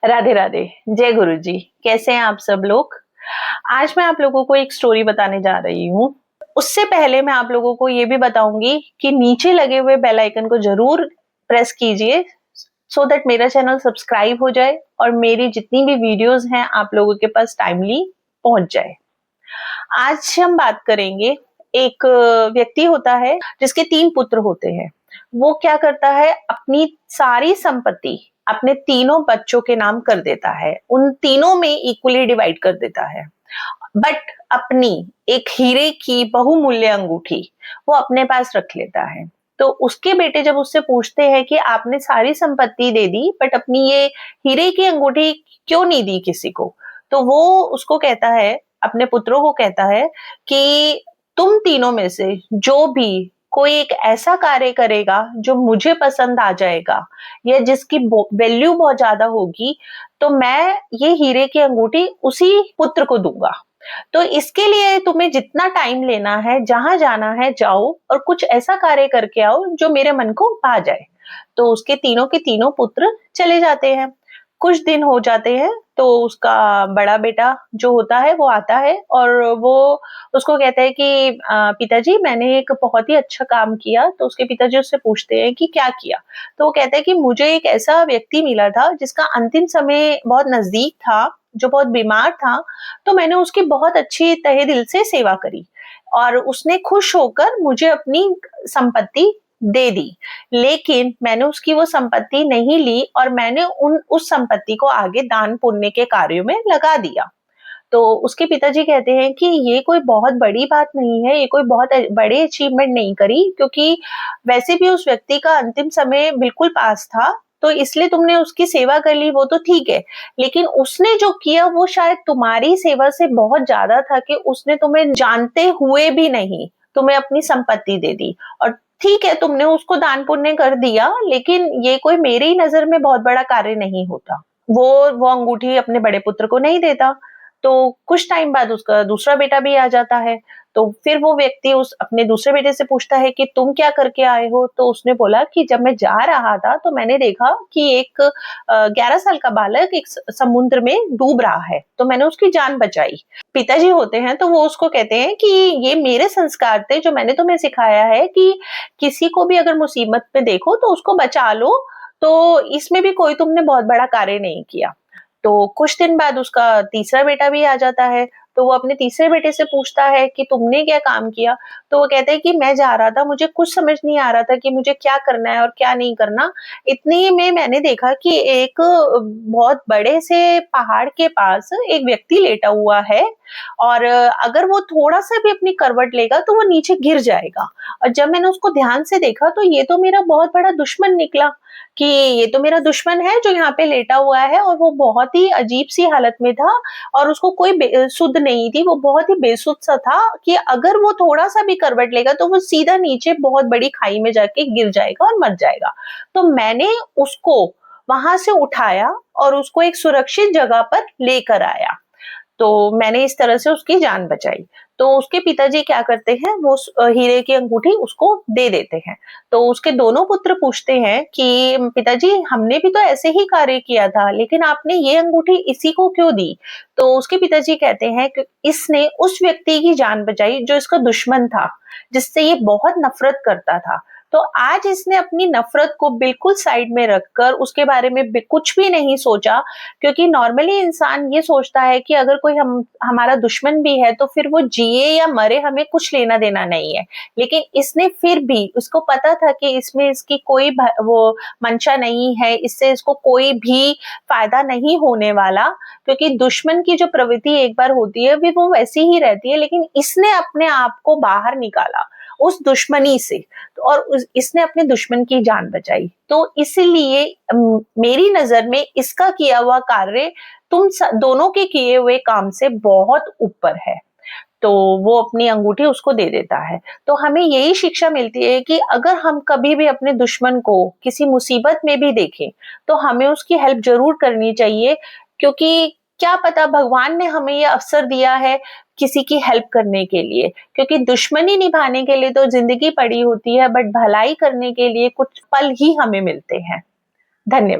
राधे राधे। जय गुरु जी। कैसे हैं आप सब लोग? आज मैं आप लोगों को एक स्टोरी बताने जा रही हूँ। उससे पहले मैं आप लोगों को ये भी बताऊंगी कि नीचे लगे हुए बेल आइकन को जरूर प्रेस कीजिए सो दैट मेरा चैनल सब्सक्राइब हो जाए और मेरी जितनी भी वीडियोस हैं आप लोगों के पास टाइमली पहुंच जाए। आज हम बात करेंगे, एक व्यक्ति होता है जिसके 3 पुत्र होते हैं। वो क्या करता है, अपनी सारी संपत्ति अपने तीनों बच्चों के नाम कर देता है, उन तीनों में इक्वली डिवाइड कर देता है। बट अपनी एक हीरे की बहुमूल्य अंगूठी वो अपने पास रख लेता है। तो उसके बेटे जब उससे पूछते हैं कि आपने सारी संपत्ति दे दी बट अपनी ये हीरे की अंगूठी क्यों नहीं दी किसी को, तो वो उसको कहता है, अपने पुत्रों को कहता है कि तुम तीनों में से जो भी कोई एक ऐसा कार्य करेगा जो मुझे पसंद आ जाएगा या जिसकी वैल्यू बहुत ज्यादा होगी, तो मैं ये हीरे की अंगूठी उसी पुत्र को दूंगा। तो इसके लिए तुम्हें जितना टाइम लेना है, जहां जाना है जाओ और कुछ ऐसा कार्य करके आओ जो मेरे मन को भा जाए। तो उसके तीनों के तीनों पुत्र चले जाते हैं। कुछ दिन हो जाते हैं तो उसका बड़ा बेटा जो होता है वो आता है और वो उसको कहता है कि पिताजी मैंने एक बहुत ही अच्छा काम किया। तो उसके पिताजी उससे पूछते हैं कि क्या किया। तो वो कहता है कि मुझे एक ऐसा व्यक्ति मिला था जिसका अंतिम समय बहुत नजदीक था, जो बहुत बीमार था। तो मैंने उसकी बहुत अच्छी तहे दिल से सेवा करी और उसने खुश होकर मुझे अपनी संपत्ति दे दी। लेकिन मैंने उसकी वो संपत्ति नहीं ली और मैंने उस संपत्ति को आगे दान पुण्य के कार्यों में लगा दिया। तो उसके पिताजी कहते हैं कि ये कोई बहुत बड़ी बात नहीं है, ये कोई बहुत बड़ी अचीवमेंट नहीं करी, क्योंकि वैसे भी उस व्यक्ति का अंतिम समय बिल्कुल पास था। तो इसलिए तुमने उसकी सेवा कर ली, वो तो ठीक है, लेकिन उसने जो किया वो शायद तुम्हारी सेवा से बहुत ज्यादा था कि उसने तुम्हें जानते हुए भी नहीं तुम्हें अपनी संपत्ति दे दी। और ठीक है, तुमने उसको दान पुण्य कर दिया, लेकिन ये कोई मेरी नजर में बहुत बड़ा कार्य नहीं होता। वो अंगूठी अपने बड़े पुत्र को नहीं देता। तो कुछ टाइम बाद उसका दूसरा बेटा भी आ जाता है। तो फिर वो व्यक्ति उस अपने दूसरे बेटे से पूछता है कि तुम क्या करके आए हो। तो उसने बोला कि जब मैं जा रहा था तो मैंने देखा कि एक 11 साल का बालक एक समुद्र में डूब रहा है, तो मैंने उसकी जान बचाई। पिताजी होते हैं तो वो उसको कहते हैं कि ये मेरे संस्कार थे जो मैंने तुम्हें सिखाया है कि किसी को भी अगर मुसीबत में देखो तो उसको बचा लो। तो इसमें भी कोई तुमने बहुत बड़ा कार्य नहीं किया। तो कुछ दिन बाद उसका तीसरा बेटा भी आ जाता है। तो वो अपने तीसरे बेटे से पूछता है कि तुमने क्या काम किया। तो वो कहता है कि मैं जा रहा था, मुझे कुछ समझ नहीं आ रहा था कि मुझे क्या करना है और क्या नहीं करना। इतने में मैंने देखा कि एक बहुत बड़े से पहाड़ के पास एक व्यक्ति लेटा हुआ है और अगर वो थोड़ा सा भी अपनी करवट लेगा तो वो नीचे गिर जाएगा। और जब मैंने उसको ध्यान से देखा तो ये तो मेरा बहुत बड़ा दुश्मन निकला, कि ये तो मेरा दुश्मन है जो यहाँ पे लेटा हुआ है और वो बहुत ही अजीब सी हालत में था और उसको कोई सुध नहीं थी, वो बहुत ही बेसुध सा था कि अगर वो थोड़ा सा भी करवट लेगा तो वो सीधा नीचे बहुत बड़ी खाई में जाके गिर जाएगा और मर जाएगा। तो मैंने उसको वहां से उठाया और उसको एक सुरक्षित जगह पर लेकर आया। तो मैंने इस तरह से उसकी जान बचाई। तो उसके पिताजी क्या करते हैं, वो हीरे की अंगूठी उसको दे देते हैं। तो उसके दोनों पुत्र पूछते हैं कि पिताजी हमने भी तो ऐसे ही कार्य किया था, लेकिन आपने ये अंगूठी इसी को क्यों दी। तो उसके पिताजी कहते हैं कि इसने उस व्यक्ति की जान बचाई जो इसका दुश्मन था, जिससे ये बहुत नफरत करता था। तो आज इसने अपनी नफरत को बिल्कुल साइड में रखकर उसके बारे में कुछ भी नहीं सोचा, क्योंकि नॉर्मली इंसान ये सोचता है कि अगर कोई हमारा दुश्मन भी है तो फिर वो जिए या मरे हमें कुछ लेना देना नहीं है। लेकिन इसने फिर भी, उसको पता था कि इसमें इसकी कोई वो मंशा नहीं है, इससे इसको कोई भी फायदा नहीं होने वाला, क्योंकि दुश्मन की जो प्रवृत्ति एक बार होती है वो वैसी ही रहती है। लेकिन इसने अपने आप को बाहर निकाला उस दुश्मनी से और इसने अपने दुश्मन की जान बचाई। तो इसलिए मेरी नजर में इसका किया हुआ कार्य तुम दोनों के किए हुए काम से बहुत ऊपर है। तो वो अपनी अंगूठी उसको दे देता है। तो हमें यही शिक्षा मिलती है कि अगर हम कभी भी अपने दुश्मन को किसी मुसीबत में भी देखें तो हमें उसकी हेल्प जरूर करनी चाहिए, क्योंकि क्या पता भगवान ने हमें ये अवसर दिया है किसी की हेल्प करने के लिए। क्योंकि दुश्मनी निभाने के लिए तो जिंदगी पड़ी होती है, बट भलाई करने के लिए कुछ पल ही हमें मिलते हैं। धन्यवाद।